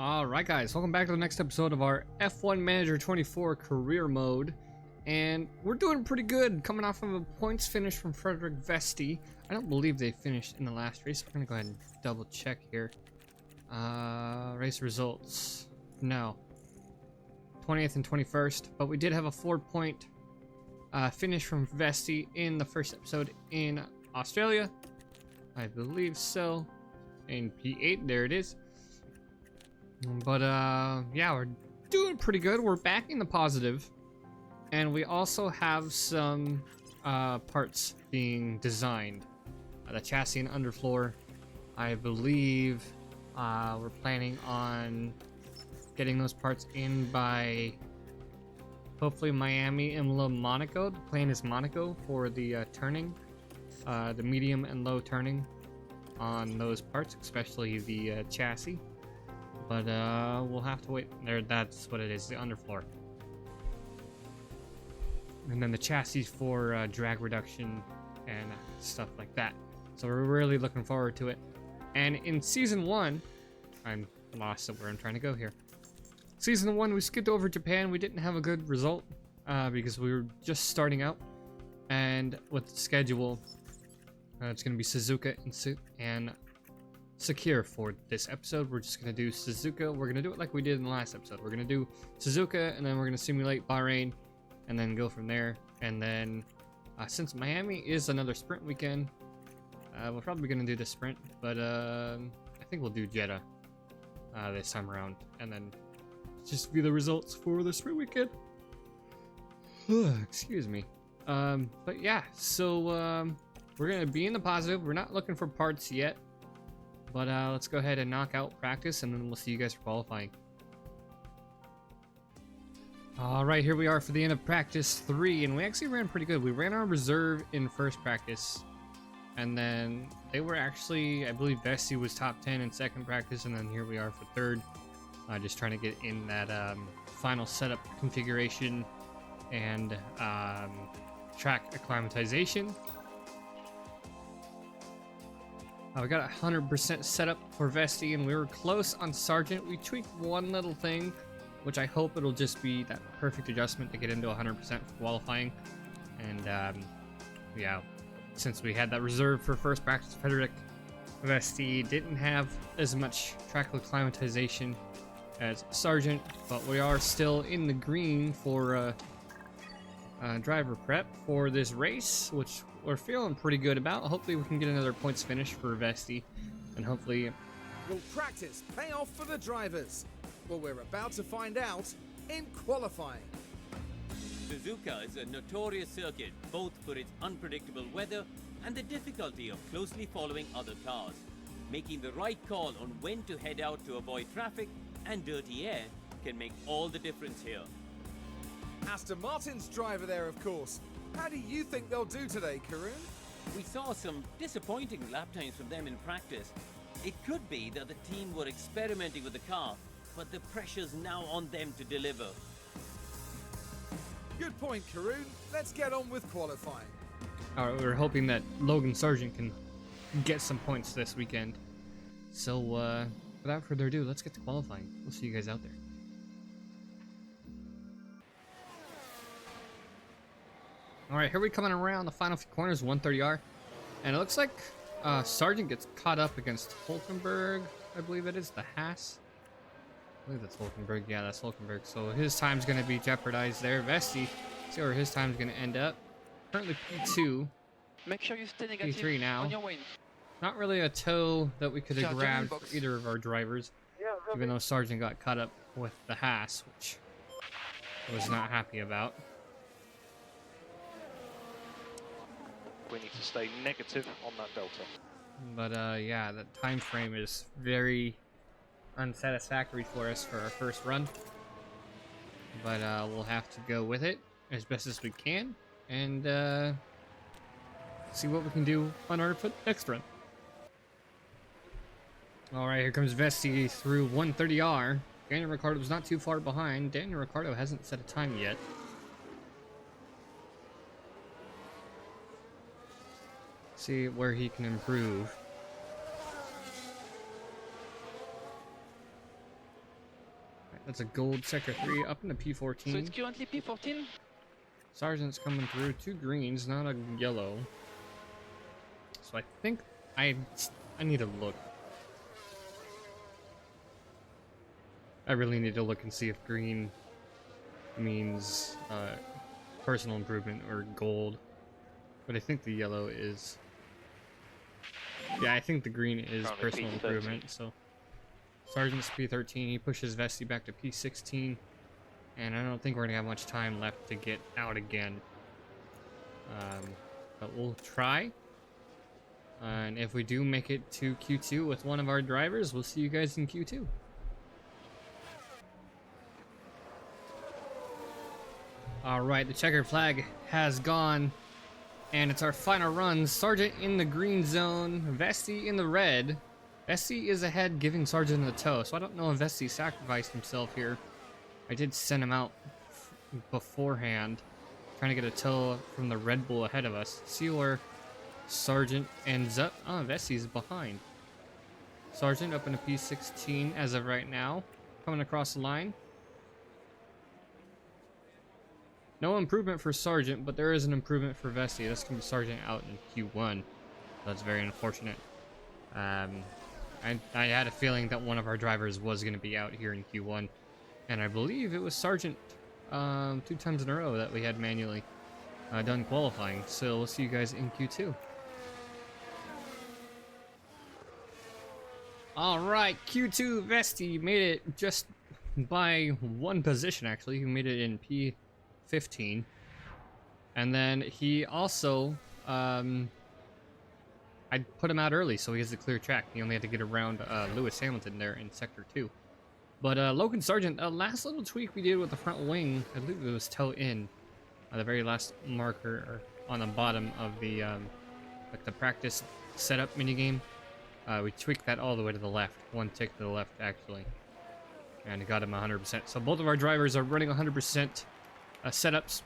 Alright guys, welcome back to the next episode of our F1 Manager 24 career mode. And we're doing pretty good, coming off of a points finish from Frederick Vesti. I don't believe they finished in the last race. We're gonna go ahead and double check here. Race results. No. 20th and 21st, but we did have a 4-point finish from Vesti in the first episode in Australia. I believe so. In P8, there it is. But yeah, we're doing pretty good. We're back in the positive, and we also have some parts being designed. The chassis and underfloor, I believe we're planning on getting those parts in by hopefully Miami and Monaco. The plan is Monaco for the turning, the medium and low turning on those parts, especially the chassis. But we'll have to wait. There, that's what it is, the underfloor. And then the chassis for drag reduction and stuff like that. So we're really looking forward to it. And in Season 1, I'm lost at where I'm trying to go here. Season 1, we skipped over Japan. We didn't have a good result because we were just starting out. And with the schedule, it's going to be Suzuka and Secure for this episode. We're just gonna do Suzuka. We're gonna do it like we did in the last episode. We're gonna do Suzuka, and then we're gonna simulate Bahrain, and then go from there. And then since Miami is another sprint weekend, we're probably gonna do the sprint, but I think we'll do Jeddah this time around, and then just view the results for the sprint weekend. Excuse me. But yeah, so we're gonna be in the positive. We're not looking for parts yet. But let's go ahead and knock out practice, and then we'll see you guys for qualifying. Alright, here we are for the end of practice 3, and we actually ran pretty good. We ran our reserve in first practice, and then they were actually, I believe Vesti was top 10 in second practice, and then here we are for third. Just trying to get in that final setup configuration and track acclimatization. We got 100% set up for Vesti, and we were close on Sargent. We tweaked one little thing, which I hope it'll just be that perfect adjustment to get into 100% for qualifying. And yeah, since we had that reserve for first practice, Frederick Vesti didn't have as much track acclimatization as Sargent, but we are still in the green for driver prep for this race, which we're feeling pretty good about. Hopefully we can get another points finish for Vesti, and hopefully... Will practice pay off for the drivers? Well, we're about to find out in qualifying. Suzuka is a notorious circuit, both for its unpredictable weather and the difficulty of closely following other cars. Making the right call on when to head out to avoid traffic and dirty air can make all the difference here. Aston Martin's driver there, of course. How do you think they'll do today, Karun? We saw some disappointing lap times from them in practice. It could be that the team were experimenting with the car, but the pressure's now on them to deliver. Good point, Karun. Let's get on with qualifying. Alright, we're hoping that Logan Sargent can get some points this weekend. So, without further ado, let's get to qualifying. We'll see you guys out there. Alright, here we coming around the final few corners, 130R. And it looks like Sargent gets caught up against Hulkenberg, I believe it is, the Haas. I believe that's Hulkenberg. Yeah, that's Hulkenberg. So his time's going to be jeopardized there. Vesti, see where his time's going to end up. Currently P2. Make sure you stay negative P3 now. on your win. Not really a toe that we could have grabbed for either of our drivers. Even though Sargent got caught up with the Haas, which I was not happy about. We need to stay negative on that delta. But yeah, the time frame is very unsatisfactory for us for our first run. But we'll have to go with it as best as we can, and see what we can do on our next run. Alright, here comes Vesti through 130R. Daniel Ricciardo's not too far behind. Daniel Ricciardo hasn't set a time yet. See where he can improve. That's a gold sector 3 up into P14. So it's currently P14. Sergeant's coming through. 2 greens, not a yellow. So I think I need to look. I really need to look and see if green means personal improvement or gold. But I think the yellow is... Yeah, I think the green is Around a personal P13. improvement, so... Sergeant's P13, he pushes Vesty back to P16. And I don't think we're gonna have much time left to get out again. But we'll try. And if we do make it to Q2 with one of our drivers, we'll see you guys in Q2. Alright, the checkered flag has gone. And it's our final run. Sergeant in the green zone, Vesty in the red. Vesty is ahead, giving Sergeant the tow. So I don't know if Vesty sacrificed himself here. I did send him out beforehand, trying to get a tow from the Red Bull ahead of us. See where Sergeant ends up. Oh, Vesty's behind. Sergeant up in a P16 as of right now, coming across the line. No improvement for Sergeant, but there is an improvement for Vesty. That's going to be Sergeant out in Q1. That's very unfortunate. I had a feeling that one of our drivers was going to be out here in Q1. And I believe it was Sergeant 2 times in a row that we had manually done qualifying. So we'll see you guys in Q2. Alright, Q2 Vesty made it just by 1 position actually. He made it in P15. And then he also, I put him out early so he has a clear track. He only had to get around Lewis Hamilton there in Sector 2. But Logan Sargent, last little tweak we did with the front wing, I believe it was toe in, the very last marker on the bottom of the like the practice setup minigame. We tweaked that all the way to the left, 1 tick to the left actually, and it got him 100%. So both of our drivers are running 100% setups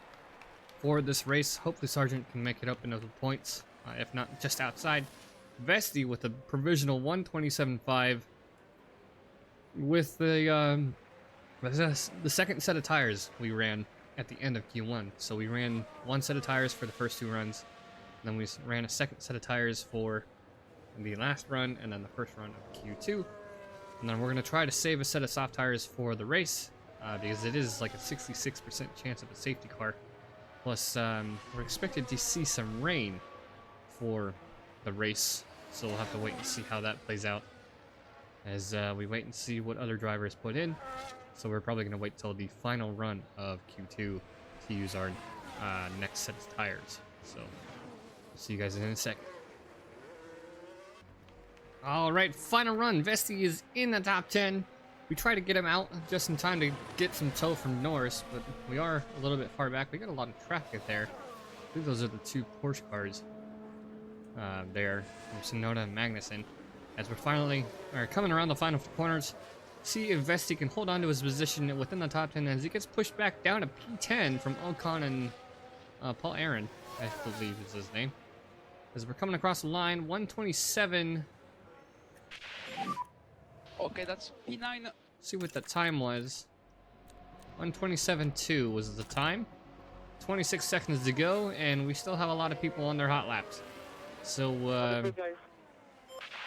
for this race. Hopefully Sargent can make it up into the points, if not just outside. Vesty with a provisional 127.5. With the second set of tires we ran at the end of Q1. So we ran 1 set of tires for the first 2 runs, and then we ran a second set of tires for the last run, and then the first run of Q2. And then we're going to try to save a set of soft tires for the race, because it is like a 66% chance of a safety car. Plus, we're expected to see some rain for the race, so we'll have to wait and see how that plays out as we wait and see what other drivers put in. So we're probably going to wait till the final run of Q2 to use our next set of tires. So see you guys in a second. Alright, final run. Vesty is in the top 10. We try to get him out just in time to get some tow from Norris, but we are a little bit far back. We got a lot of traffic there. I believe those are the 2 Porsche cars there from Sonoda and Magnussen. As we're finally coming around the final corners, see if Vesty can hold on to his position within the top 10 as he gets pushed back down to P10 from Ocon and Paul Aaron, I believe is his name. As we're coming across the line, 127. Okay, that's P9. See what the time was. 127.2 was the time. 26 seconds to go, and we still have a lot of people on their hot laps. So,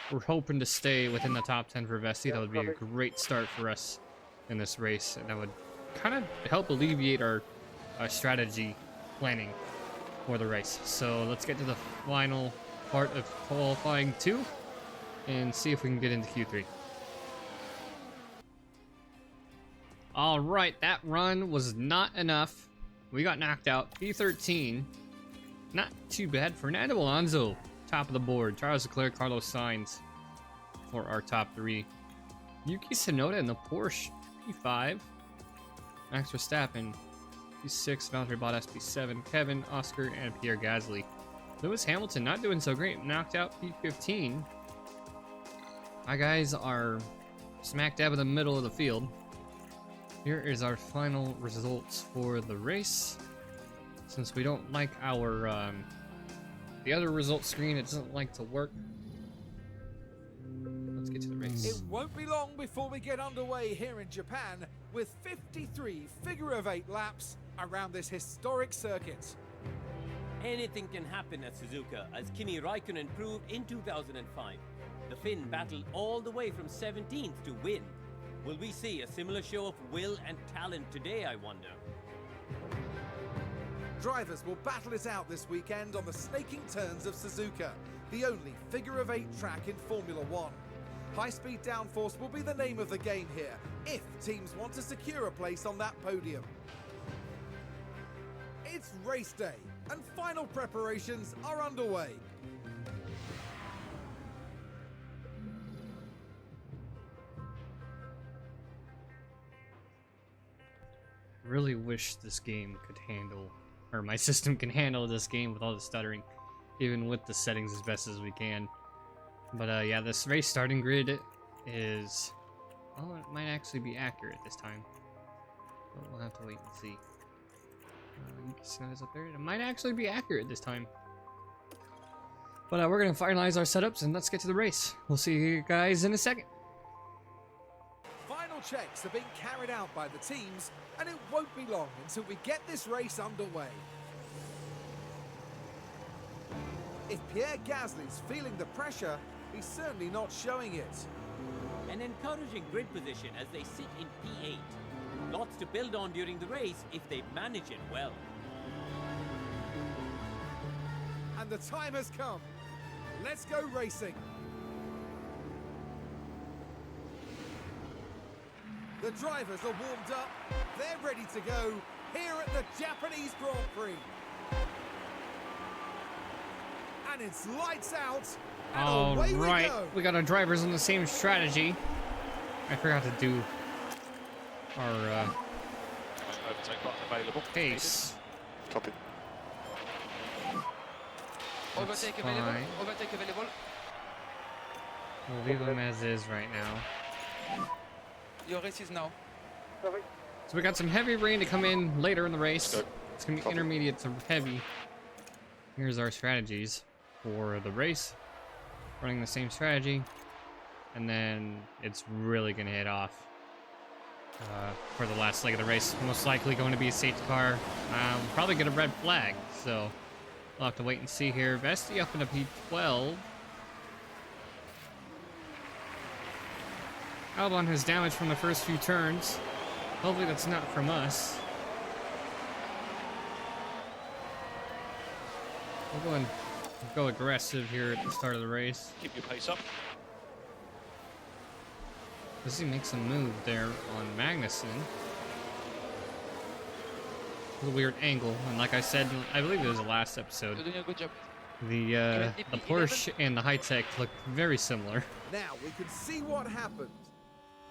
we're hoping to stay within the top 10 for Vesty. That would be a great start for us in this race, and that would kind of help alleviate our strategy planning for the race. So let's get to the final part of qualifying 2 and see if we can get into Q3. All right, that run was not enough. We got knocked out. P13, not too bad. Fernando Alonso, top of the board. Charles Leclerc, Carlos Sainz for our top 3. Yuki Tsunoda in the Porsche P5. Max Verstappen P6. Valtteri Bottas P7. Kevin, Oscar, and Pierre Gasly. Lewis Hamilton not doing so great. Knocked out P15. My guys are smack dab in the middle of the field. Here is our final results for the race. Since we don't like our the other results screen, it doesn't like to work. Let's get to the race. points. It won't be long before we get underway here in Japan with 53 figure-of-8 laps around this historic circuit. Anything can happen at Suzuka, as Kimi Raikkonen proved in 2005. The Finn battled all the way from 17th to win. Will we see a similar show of will and talent today, I wonder? Drivers will battle it out this weekend on the snaking turns of Suzuka, the only figure-of-8 track in Formula One. High-speed downforce will be the name of the game here, if teams want to secure a place on that podium. It's race day, and final preparations are underway. Really wish this game could handle, or my system can handle this game with all the stuttering, even with the settings as best as we can. But yeah, this race starting grid is, oh, it might actually be accurate this time, but we'll have to wait and see. You can see that up there. It might actually be accurate this time. But we're gonna finalize our setups and let's get to the race. We'll see you guys in a second. Final checks are being carried out by the teams, and it won't be long until we get this race underway. If Pierre Gasly's feeling the pressure, he's certainly not showing it. An encouraging grid position as they sit in P8. Lots to build on during the race if they manage it well. And the time has come. Let's go racing. The drivers are warmed up. They're ready to go here at the Japanese Grand Prix. And it's lights out. And away we Alright, go. we got our drivers on the same strategy. I forgot to do our Overtake button available. pace. Copy. Overtake available. fine. Overtake available. We'll leave them as is right now. Your race is now. So we got some heavy rain to come in later in the race. Let's go. It's gonna be Copy. intermediate to heavy. Here's our strategies for the race. Running the same strategy. And then it's really gonna hit off for the last leg of the race. Most likely going to be a safety car. Probably get a red flag. So we'll have to wait and see here. Vesti up into P12. Albon has damage from the first few turns. Hopefully that's not from us. We'll go and go aggressive here at the start of the race. Keep your pace up. Does he make some move there on Magnussen? A weird angle, and like I said, I believe it was the last episode. You're doing a good job. The Porsche and the high-tech look very similar. Now we can see what happened.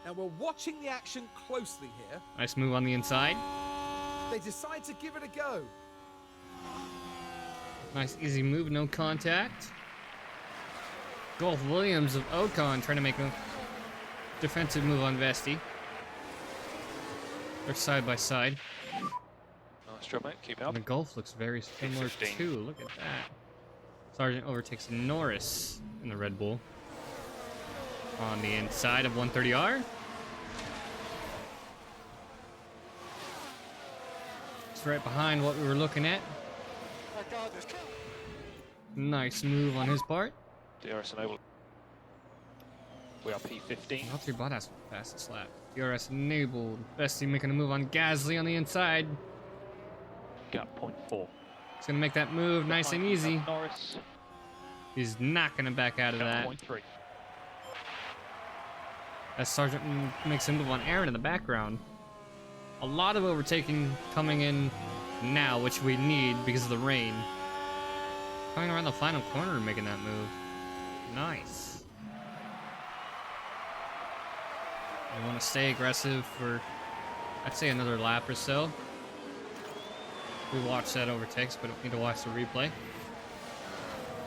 Now we're watching the action closely here. Nice move on the inside. They decide to give it a go. Nice easy move, no contact. Golf Williams of Ocon trying to make a defensive move on Vesti. They're side by side. Nice job, mate. Keep And up. the Golf looks very similar 15. too. Look at that. Sargent overtakes Norris in the Red Bull. On the inside of 130R. It's right behind what we were looking at. Nice move on his part. DRS enabled. We are P15. Valtteri Bottas fastest lap. DRS enabled. Vesti making a move on Gasly on the inside. Gap 0.4. He's gonna make that move nice and easy. Norris. He's not gonna back out of Gap that. 0.3. As Sargent makes a move on Aaron in the background. A lot of overtaking coming in now, which we need because of the rain. Coming around the final corner and making that move. Nice. We want to stay aggressive for, I'd say, another lap or so. We watch that overtakes, but need to watch the replay.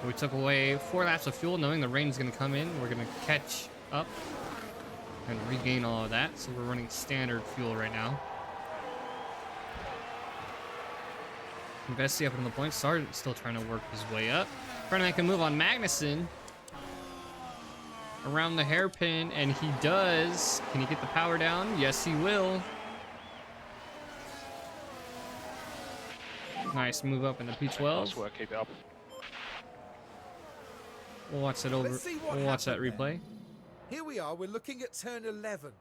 We took away 4 laps of fuel, knowing the rain's going to come in. We're going to catch up and regain all of that, so we're running standard fuel right now. Vesti up in the points. Sargent still trying to work his way up. Trying to make a move on Magnussen. around the hairpin, and he does. Can he get the power down? Yes, he will. Nice move up in the P12. Nice work, keep it up. We'll watch that over. Let's see what We'll watch that happened replay. Here we are, we're looking at turn 11.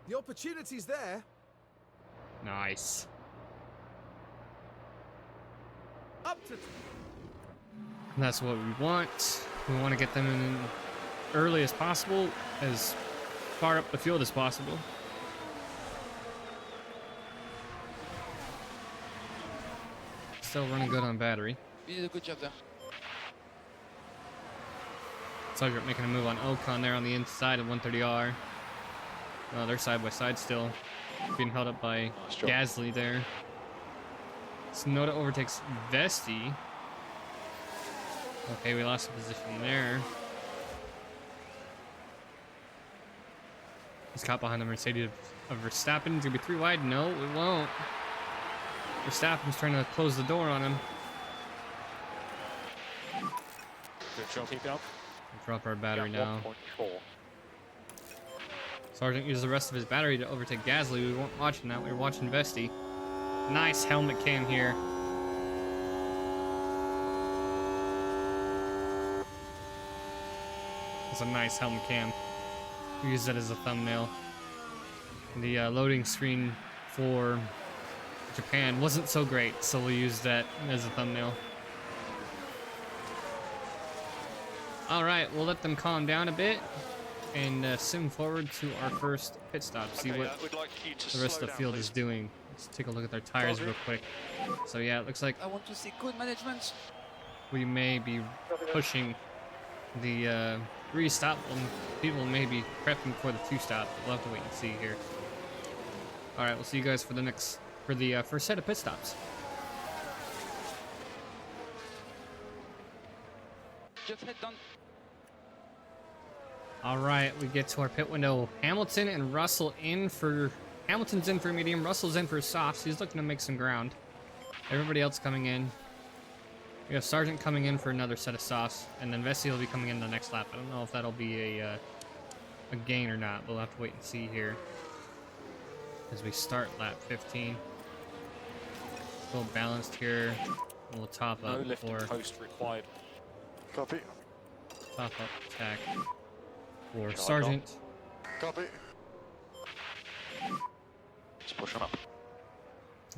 The opportunity's there. Nice. Up to... And that's what we want. We want to get them in early as possible, as far up the field as possible. Still running good on battery. You did a good job there. Sergeant making a move on Ocon there on the inside of 130R. Oh, they're side by side still. Being held up by Nice job. Gasly there. Sonoda overtakes Vesti. Okay, we lost a position there. He's caught behind the Mercedes of Verstappen. It's gonna be 3 wide. No, it won't. Verstappen's trying to close the door on him. Good job, keep it up. Drop our battery Yeah, now. 1.4. Sergeant used the rest of his battery to overtake Gasly. We weren't watching that. We were watching Vesti. Nice helmet cam here. It's a nice helmet cam. We use that as a thumbnail. The loading screen for Japan wasn't so great, so we used that as a thumbnail. All right, we'll let them calm down a bit and sim forward to our first pit stop. See Okay, what we'd like you to the rest slow of the down, field please. is doing. Let's take a look at their tires real quick. So yeah, it looks like I want to see good management. we may be pushing the 3-stop, and people may be prepping for the 2-stop. We'll have to wait and see here. All right, we'll see you guys for the first set of pit stops. Just head down. All right, we get to our pit window. Hamilton and Russell in for... Hamilton's in for medium, Russell's in for softs. He's looking to make some ground. Everybody else coming in. We have Sargent coming in for another set of softs, and then Vesti will be coming in the next lap. I don't know if that'll be a gain or not. We'll have to wait and see here as we start lap 15. Still balanced here. We'll top No up lifting for post required. Copy. top up attack for Shall I Sargent. Copy. Just push on up.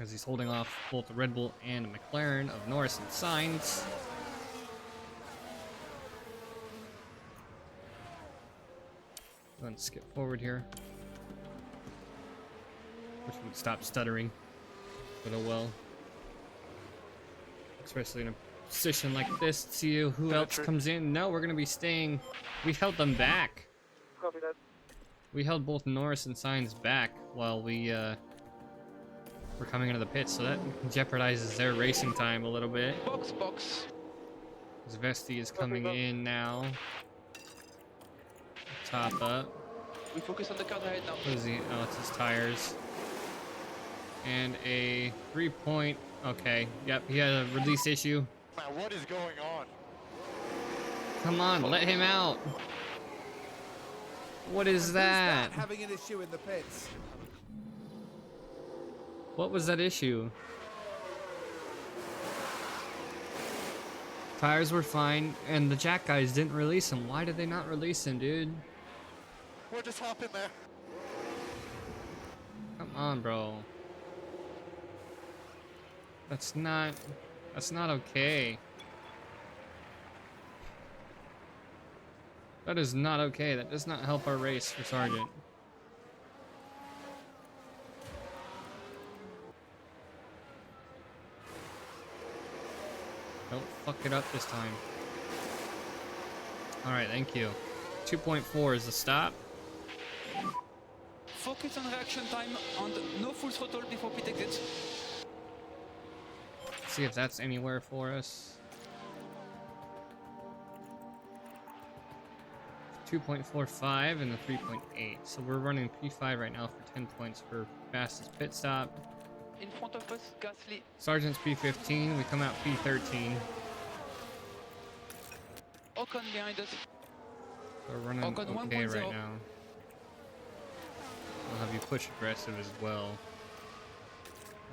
As he's holding off both the Red Bull and McLaren of Norris and Sainz. Go ahead and skip forward here. Wish we would stop stuttering, but oh well. Especially in a position like this. See who else comes in. No, we're gonna be staying. We held them back. Copy that. We held both Norris and Sainz back while we were coming into the pits, so that jeopardizes their racing time a little bit. Box. As Vesti is coming in now. Top up. We focus on the car ahead now. What is he? Oh, it's his tires. And a 3-point. Okay, yep, he had a release issue. Man, what is going on? Come on, let him out. What is Who's that? having an issue in the pits? What was that issue? Tires were fine, and the jack guys didn't release him. Why did they not release him, dude? What just happened there? Come on, bro. That's not okay. That is not okay. That does not help our race for Sargent. Don't fuck it up this time. Alright, thank you. 2.4 is the stop. Focus on reaction time and no full throttle before pit exit. See if that's anywhere for us. 2.45 and the 3.8. So we're running P5 right now for 10 points for fastest pit stop. In front of us, Gasly. Sergeant's P15. We come out P13. Ocon behind us. We're running Ocon okay 1.0. right now. We'll have you push aggressive as well.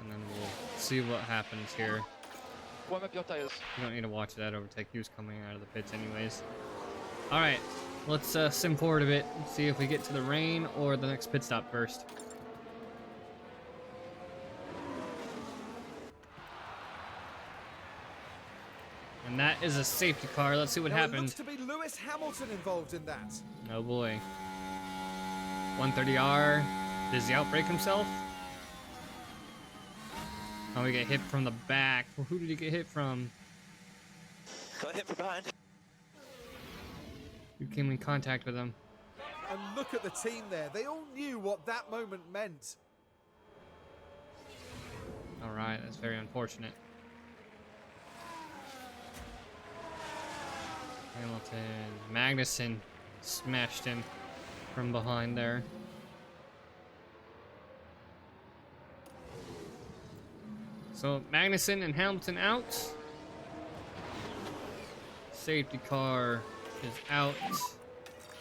And then we'll see what happens here. Warm up your tires. You don't need to watch that overtake. He was coming out of the pits anyways. Alright, let's sim forward a bit. See if we get to the rain or the next pit stop first. And that is a safety car. Let's see what Now, it happens. looks to be Lewis Hamilton involved in that. Oh boy. 130R. Does he outbrake himself? Oh, we get hit from the back. Well, who did he get hit from? Got hit from behind. Who came in contact with him? And look at the team there. They all knew what that moment meant. Alright, that's very unfortunate. Hamilton. Magnussen smashed him from behind there. So Magnussen and Hamilton out. Safety car is out.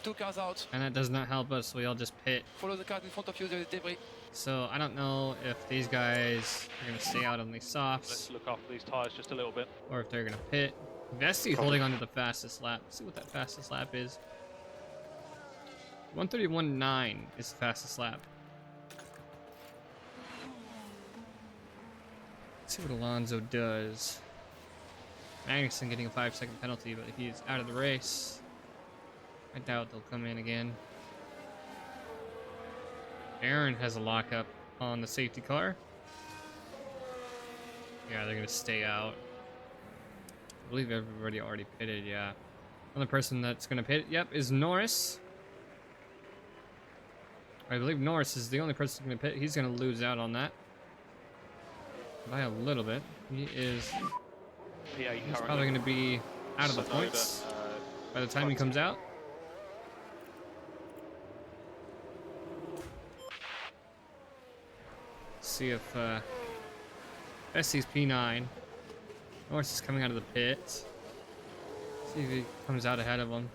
2 cars out. And that does not help us, so we all just pit. Follow the car in front of you, there is debris. So I don't know if these guys are going to stay out on these softs Let's look after these tyres just a little bit. or if they're going to pit. Vesti holding on to the fastest lap. Let's see what that fastest lap is. 131.9 is the fastest lap. Let's see what Alonso does. Magnussen getting a 5-second penalty, but he's out of the race. I doubt they'll come in again. Aaron has a lockup on the safety car. Yeah, they're gonna stay out. I believe everybody already pitted, yeah. Only person that's gonna pit, yep, is Norris. I believe Norris is the only person gonna pit. He's gonna lose out on that. By a little bit. He is P8 he's currently. probably gonna be out of the Sonoda, points by the time he comes out. See if Vesti's P9. Norris is coming out of the pit. See if he comes out ahead of him.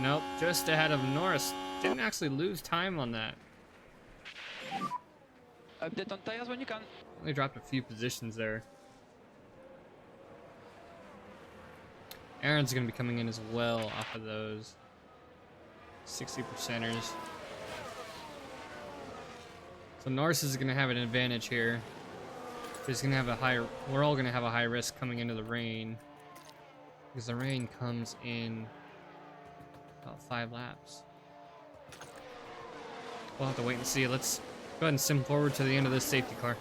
Nope, just ahead of Norris. Didn't actually lose time on that. Update on tires when you can. Only dropped a few positions there. Aaron's gonna be coming in as well off of those 60%ers. So Norris is gonna have an advantage here. He's gonna have a high. We're all gonna have a high risk coming into the rain because the rain comes in about 5 laps. We'll have to wait and see. Let's go ahead and sim forward to the end of this safety car.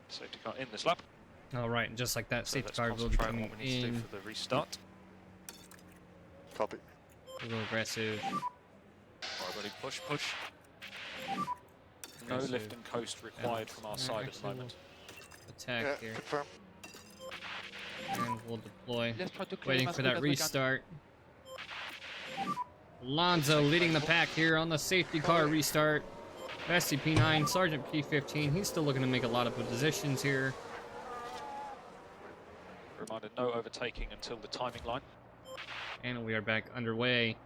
Safety car in this lap. All right, and just like that, So safety let's car will be concentrate on coming what we need to do in. for the restart. Copy. A little aggressive. Alright, ready, push, push. No Aggressive. lift and coast required from our side at the moment. Attack Yeah, here, confirm. and we'll deploy. Let's try to clear Waiting them as for quick that as we can. restart. Alonso leading the pack here on the safety car restart. Vesti P9, Sergeant P15. He's still looking to make a lot of positions here. Reminder, no overtaking until the timing line. And we are back underway.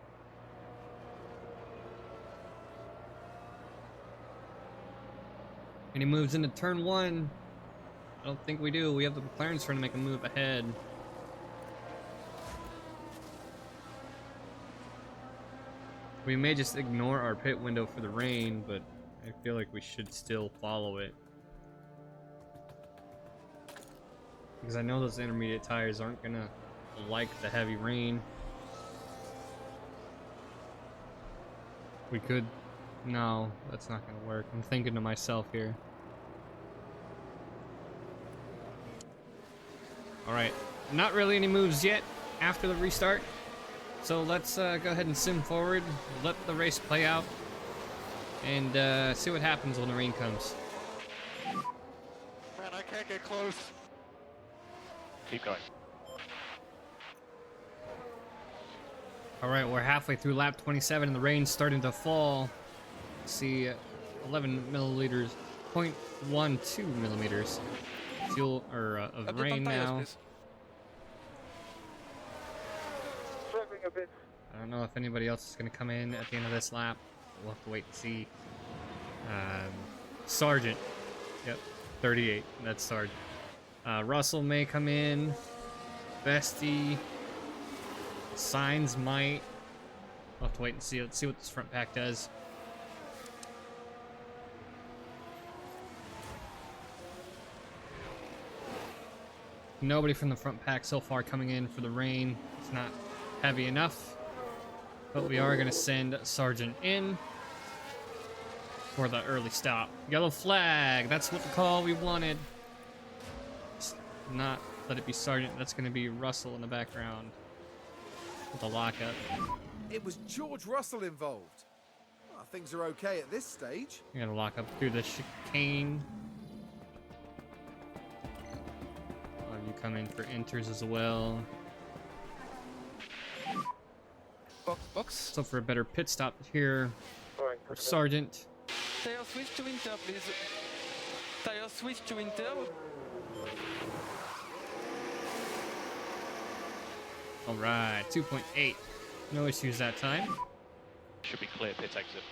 And he moves into turn 1. I don't think we do. We have the McLaren's trying to make a move ahead. We may just ignore our pit window for the rain, but I feel like we should still follow it. Because I know those intermediate tires aren't gonna like the heavy rain. We could... No, that's not gonna work. I'm thinking to myself here. Alright, not really any moves yet after the restart. So let's go ahead and sim forward, let the race play out, and see what happens when the rain comes. Man, I can't get close. Keep going. Alright, we're halfway through lap 27 and the rain's starting to fall. See 11 milliliters, 0.12 millimeters. fuel or of Update rain on tires, now. please. I don't know if anybody else is going to come in at the end of this lap. We'll have to wait and see. Sargent. Yep, 38. That's Sargent. Russell may come in. Vesti. Signs might. We'll have to wait and see. Let's see what this front pack does. Nobody from the front pack so far coming in for the rain. It's not heavy enough. But we are going to send Sargent in for the early stop. Yellow flag. That's what the call we wanted. Just not let it be Sargent. That's going to be Russell in the background with a lockup. It was George Russell involved. Well, things are okay at this stage. You're going to lock up through the chicane. You come in for enters as well. Box. So for a better pit stop here for Sargent. Tire switch to winter, please. Tire switch to winter. All right, 2.8. No issues that time. Should be clear pit exit.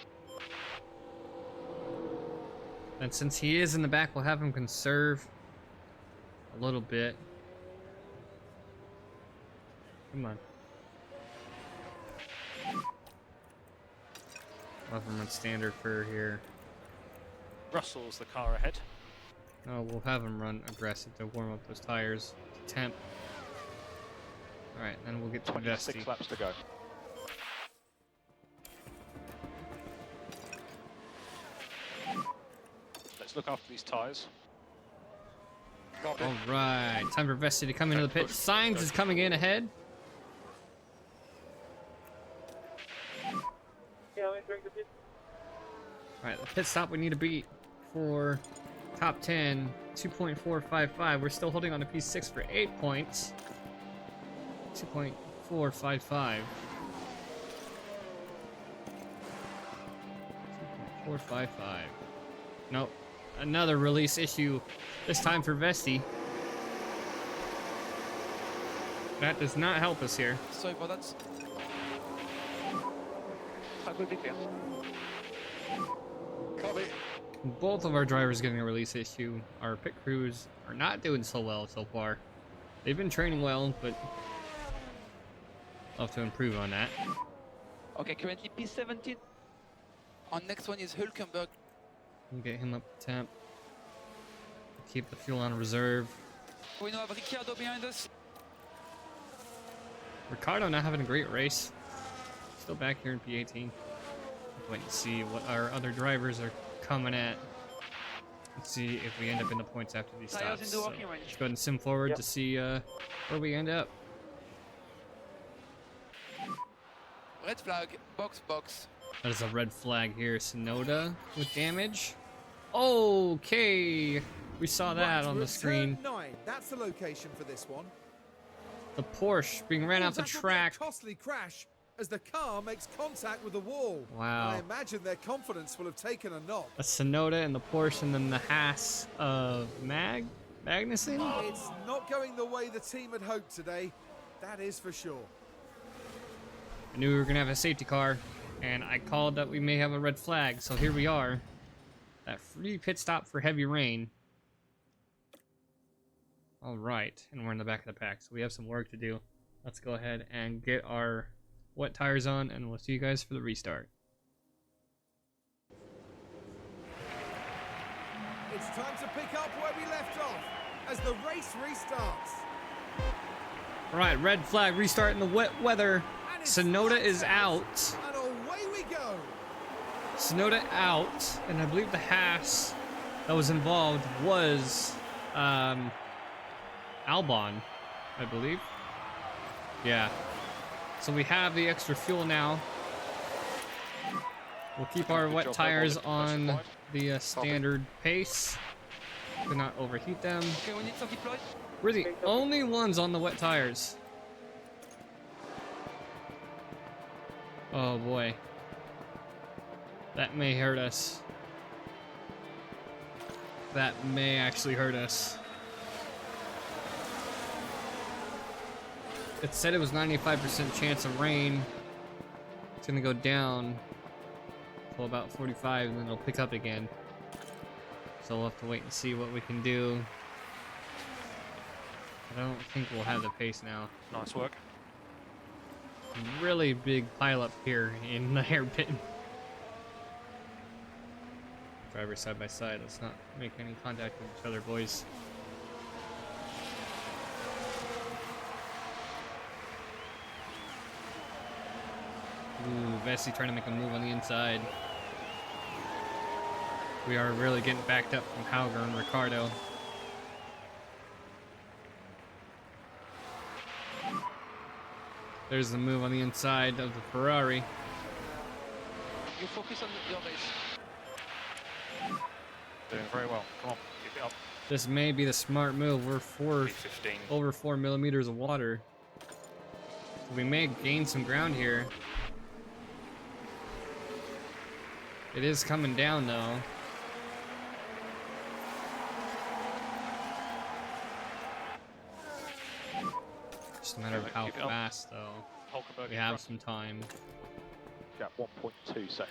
And since he is in the back, we'll have him conserve a little bit. Come on. We'll have him run standard for here. Russell's the car ahead. No, we'll have him run aggressive to warm up those tires. Temp. Alright, then we'll get to 26 Vesti. laps to go. Let's look after these tyres. Alright, time for Vesti to come into the pit. Signs is coming in ahead. Alright, the pit stop we need to beat for top 10, 2.455. We're still holding on to P6 for 8 points. 2.455. 2.455. Nope. Another release issue. This time for Vesti. That does not help us here. Sorry for that. Copy. Both of our drivers getting a release issue. Our pit crews are not doing so well so far. They've been training well, but I'll have to improve on that. Okay, currently P17. Our next one is Hülkenberg. We'll get him up to temp. Keep the fuel on reserve. We now have Ricciardo behind us. Ricardo not having a great race. Still back here in P18. Wait and see what our other drivers are coming at. Let's see if we end up in the points after these Tires stops. in So the walking range. let's go ahead and sim forward to see where we end up. Red flag, box. That is a red flag here. Sonoda with damage. Okay. We saw that Right, on we're the at screen. turn 9. That's the location for this one. The Porsche being ran off the That will be a track. costly crash as the car makes contact with the wall. Wow. I imagine their confidence will have taken a knock. A Sonoda and the Porsche, and then the Haas of Magnussen. It's not going the way the team had hoped today. That is for sure. I knew we were gonna have a safety car, and I called that we may have a red flag. So here we are. That free pit stop for heavy rain. All right, and we're in the back of the pack, so we have some work to do. Let's go ahead and get our wet tires on, and we'll see you guys for the restart. It's time to pick up where we left off as the race restarts. All right, red flag, restart in the wet weather. And it's Sonoda is lights out. And away we go. Sonoda out, and I believe the Haas that was involved was Albon, I believe. Yeah. So we have the extra fuel now. We'll keep our wet tires on the standard pace. Do not overheat them. Okay, we need some deploy. We're the only ones on the wet tires. Oh boy. That may hurt us. That may actually hurt us. it said it was 95% chance of rain. It's gonna go down till about 45 and then it'll pick up again. So we'll have to wait and see what we can do. I don't think we'll have the pace now. Nice work. Really big pile up here in the hairpin. Drivers side by side. Let's not make any contact with each other, boys. Ooh, Vessi trying to make a move on the inside. We are really getting backed up from Hauger and Ricardo. There's the move on the inside of the Ferrari. You focus on your race. Doing very well. Come on, keep it up. This may be the smart move. We're 15. over 4 millimeters of water. We may gain some ground here. It is coming down though. Just a matter of how fast though. Hulkenberg We in have front. some time. Yeah, 1.2 seconds.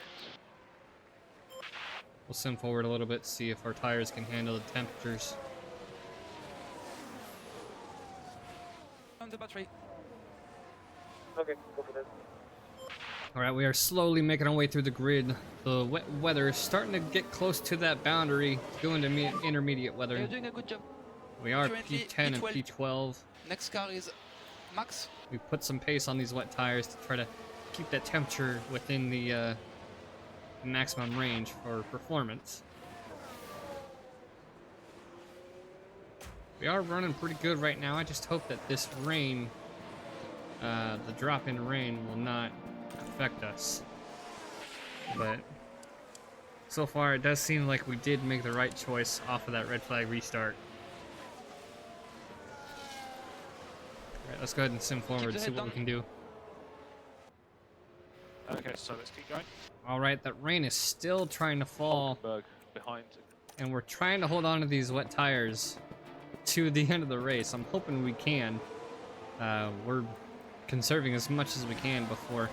We'll sim forward a little bit, see if our tires can handle the temperatures. On the battery. Alright, we are slowly making our way through the grid. The wet weather is starting to get close to that boundary, going to intermediate You're weather. doing a good job. We are Currently, P10 and P12. P12. Next car is Max. We put some pace on these wet tires to try to keep that temperature within the maximum range for performance. We are running pretty good right now. I just hope that this rain, the drop in rain, will not affect us. But so far it does seem like we did make the right choice off of that red flag restart. Alright, let's go ahead and sim forward and see what we can do. Okay, so let's keep going. Alright, that rain is still trying to fall, Hulkenberg behind. and we're trying to hold on to these wet tires to the end of the race. I'm hoping we can. We're conserving as much as we can before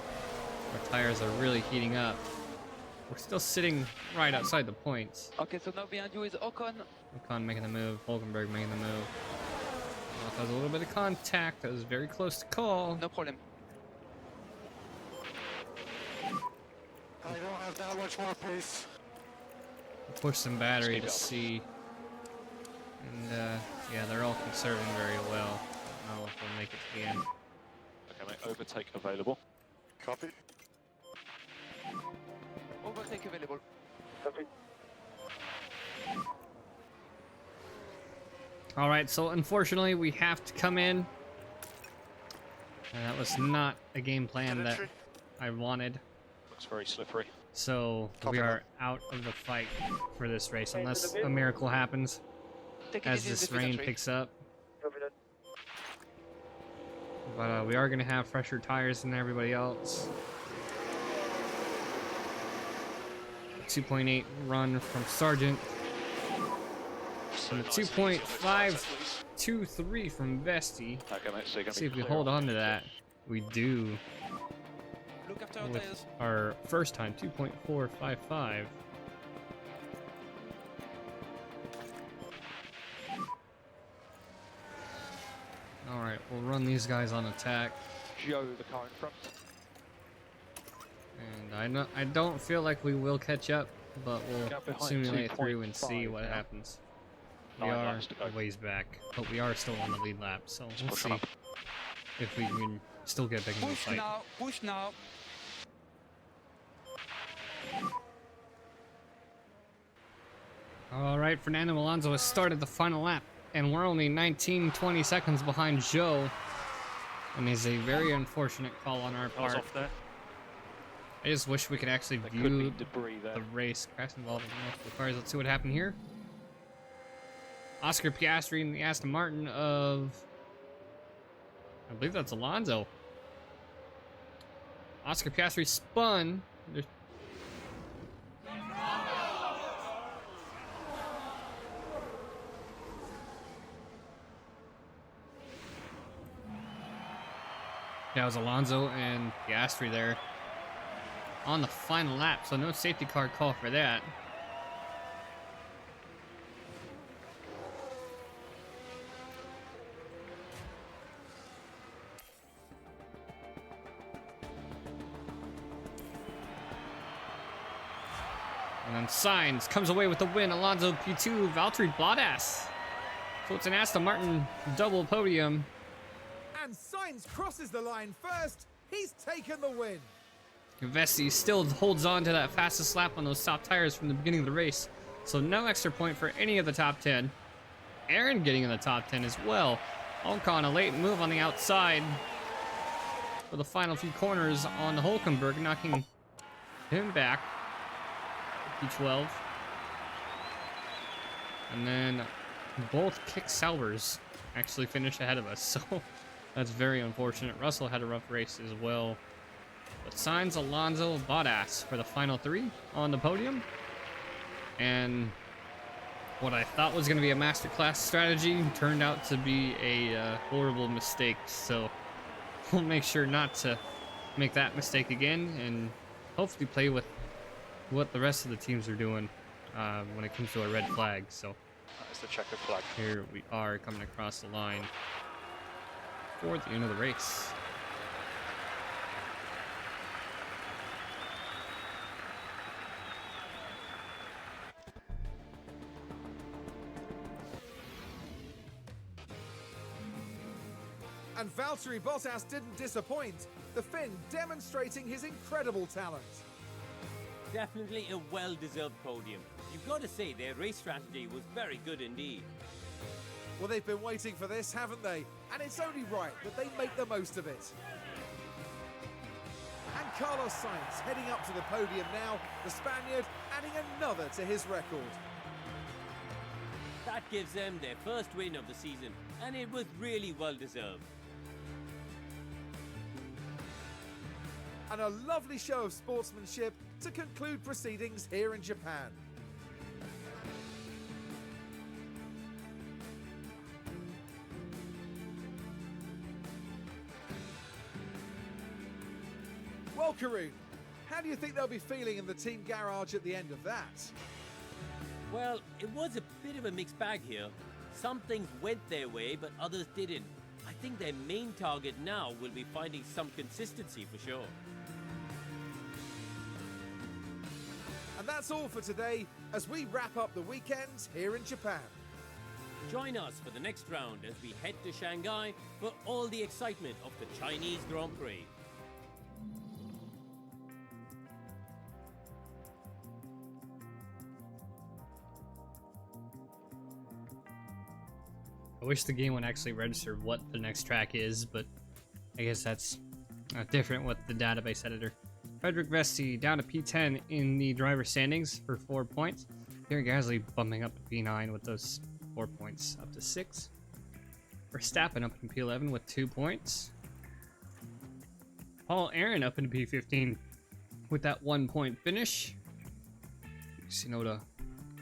our tires are really heating up. We're still sitting right outside the points. Okay, so now behind you is Ocon. Ocon making the move, Hulkenberg making the move. Well, that was a little bit of contact. That was very close to call. No problem. I don't have that much more pace. Push some battery Speed to up. see. And yeah, they're all conserving very well. I don't know if we'll make it to the end. Okay, mate, overtake available. Copy. Overtake available. Copy. Alright, so unfortunately we have to come in. And that was not a game plan that I wanted. Looks very slippery. So Copy we that. are out of the fight for this race unless a miracle happens Take it as easy this with the rain battery. picks up. But we are going to have fresher tires than everybody else. 2.8 run from Sargent. So And a nice and easy on those tires, at least. 2.523 from Vesti. Okay, mate, so you're gonna See be if we clear hold off on to the that. We do. Look after our With tires. our first time, 2.455. Alright, we'll run these guys on attack. Joe, the car in front. And I don't feel like we will catch up, but we'll Gap behind simulate through and see 2.5 what now. happens. We 9 are laps to go. a ways back, but we are still on the lead lap, so we'll push see on up. if we can still get back into the Push fight. now. Push now. Alright, Fernando Alonso has started the final lap, and we're only 19-20 seconds behind Zhou. And is a very unfortunate call on our Cars part. off there. I just wish we could actually There could be view debris there. the race. Crash involving multiple cars. Let's see what happened here. Oscar Piastri in the Aston Martin of... I believe that's Alonso. Oscar Piastri spun. There's... Yeah, it was Alonso and Piastri there on the final lap, so no safety car call for that. And then Sainz comes away with the win. Alonso P2, Valtteri Bottas. So it's an Aston Martin double podium. And Sainz crosses the line first. He's taken the win. Vessi still holds on to that fastest lap on those top tires from the beginning of the race. So no extra point for any of the top 10. Aaron getting in the top 10 as well. Ocon, a late move on the outside for the final few corners on the Hulkenberg, knocking him back. P12. And then both Kick Salvers actually finished ahead of us, so that's very unfortunate. Russell had a rough race as well. But Sainz, Alonso, Bottas for the final three on the podium. And what I thought was going to be a masterclass strategy turned out to be a horrible mistake. So we'll make sure not to make that mistake again and hopefully play with what the rest of the teams are doing when it comes to a red flag. So That's the checkered flag. here we are coming across the line for the end of the race. And Valtteri Bottas didn't disappoint. The Finn demonstrating his incredible talent. Definitely a well-deserved podium. You've got to say their race strategy was very good indeed. Well, they've been waiting for this, haven't they? And it's only right that they make the most of it. And Carlos Sainz heading up to the podium now, the Spaniard adding another to his record. That gives them their first win of the season, and it was really well-deserved. And a lovely show of sportsmanship to conclude proceedings here in Japan. Well, Karun, how do you think they'll be feeling in the team garage at the end of that? Well, it was a bit of a mixed bag here. Some things went their way, but others didn't. I think their main target now will be finding some consistency for sure. And that's all for today as we wrap up the weekend here in Japan. Join us for the next round as we head to Shanghai for all the excitement of the Chinese Grand Prix. I wish the game would actually register what the next track is, but I guess that's different with the database editor. Frederick Vesti down to P10 in the driver standings for 4 points. Pierre Gasly bumping up to P9 with those 4 points up to 6. Verstappen up in P11 with 2 points. Paul Aaron up in P15 with that 1 point finish. Tsunoda,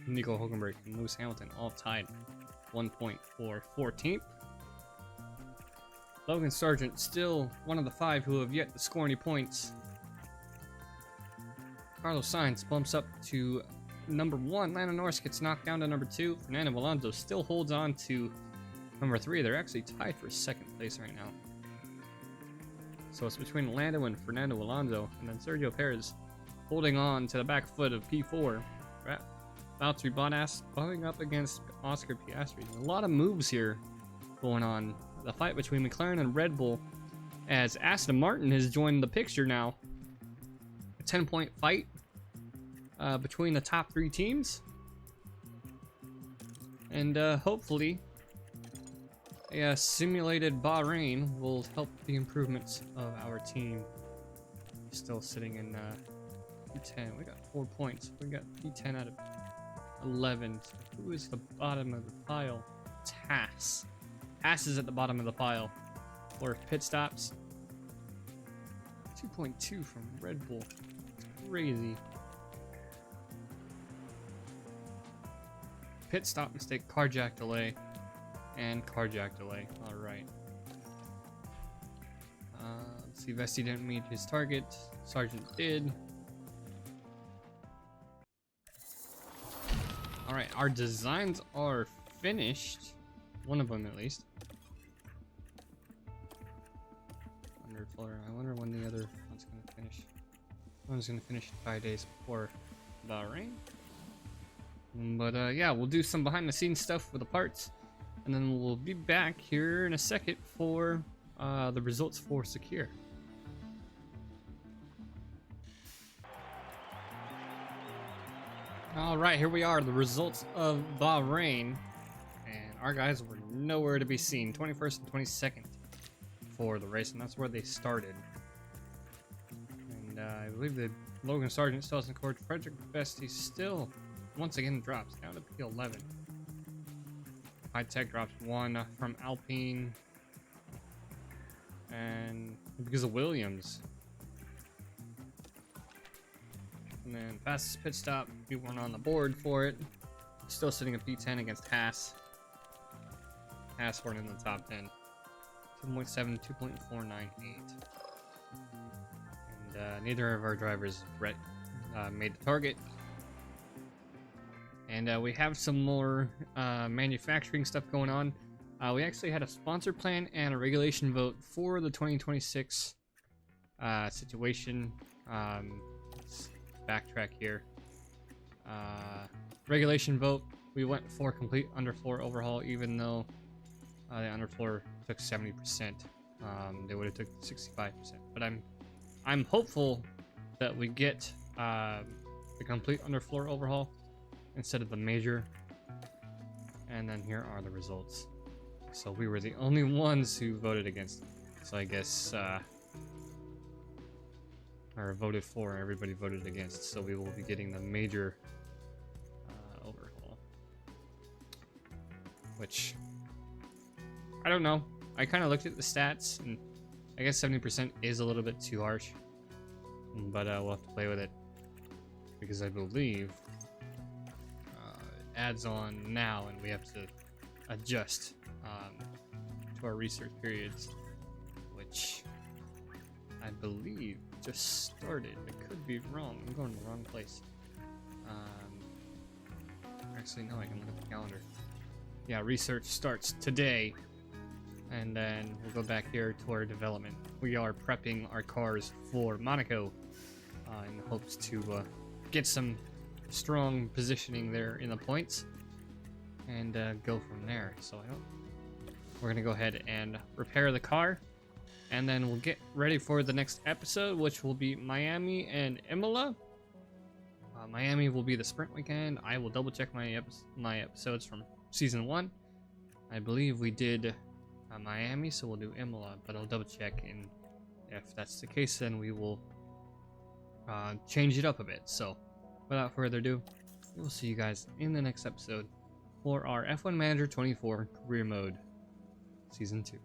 Nico Hulkenberg, and Lewis Hamilton all tied 1 point for 14th. Logan Sargent still one of the 5 who have yet to score any points. Carlos Sainz bumps up to number 1. Lando Norris gets knocked down to number 2. Fernando Alonso still holds on to number 3. They're actually tied for 2nd place right now. So it's between Lando and Fernando Alonso, and then Sergio Perez holding on to the back foot of P4. Valtteri Bottas bumping up against Oscar Piastri. A lot of moves here going on. The fight between McLaren and Red Bull, as Aston Martin has joined the picture now. A 10-point fight between the top 3 teams. And hopefully a simulated Bahrain will help the improvements of our team. Still sitting in P10. We got 4 points. We got P10 out of 11. So who is the bottom of the pile? It's Haas. Haas is at the bottom of the pile. Or pit stops. 2.2 from Red Bull. Crazy. Pit stop mistake, carjack delay, and carjack delay. All right. See, Vesti didn't meet his target. Sergeant did. Alright, our designs are finished. One of them at least. Underfloor. I wonder when the other one's gonna finish. One's gonna finish 5 days before Bahrain. But yeah, we'll do some behind the scenes stuff with the parts. And then we'll be back here in a second for the results for Secure. Alright, here we are, the results of Bahrain. And our guys were nowhere to be seen. 21st and 22nd for the race, and that's where they started. And I believe that Logan Sargent still hasn't scored. Frederick Vesti still, once again, drops down to P11. High Tech drops 1 from Alpine. And because of Williams. And then fastest pit stop, we weren't on the board for it. Still sitting at P10 against Haas. Haas weren't in the top 10. 2.7, 2.498. And neither of our drivers made the target. And we have some more manufacturing stuff going on. We actually had a sponsor plan and a regulation vote for the 2026 situation. Let's backtrack here. Regulation vote, we went for complete underfloor overhaul, even though the underfloor took 70%. They would have took 65%. But I'm hopeful that we get the complete underfloor overhaul instead of the major. And then here are the results. So we were the only ones who voted against it. So I guess or voted for, everybody voted against, so we will be getting the major overhaul, which I don't know. I kind of looked at the stats, and I guess 70% is a little bit too harsh, but we'll have to play with it, because I believe it adds on now, and we have to adjust to our research periods, which I believe just started. I could be wrong. I'm going to the wrong place. Actually, no, I can look at the calendar. Yeah, research starts today. And then we'll go back here to our development. We are prepping our cars for Monaco in hopes to get some strong positioning there in the points and go from there. So we're going to go ahead and repair the car. And then we'll get ready for the next episode, which will be Miami and Imola. Miami will be the sprint weekend. I will double check my episodes from season 1. I believe we did Miami, so we'll do Imola, but I'll double check, and if that's the case, then we will change it up a bit. So without further ado, we'll see you guys in the next episode for our F1 Manager 24 Career Mode Season 2.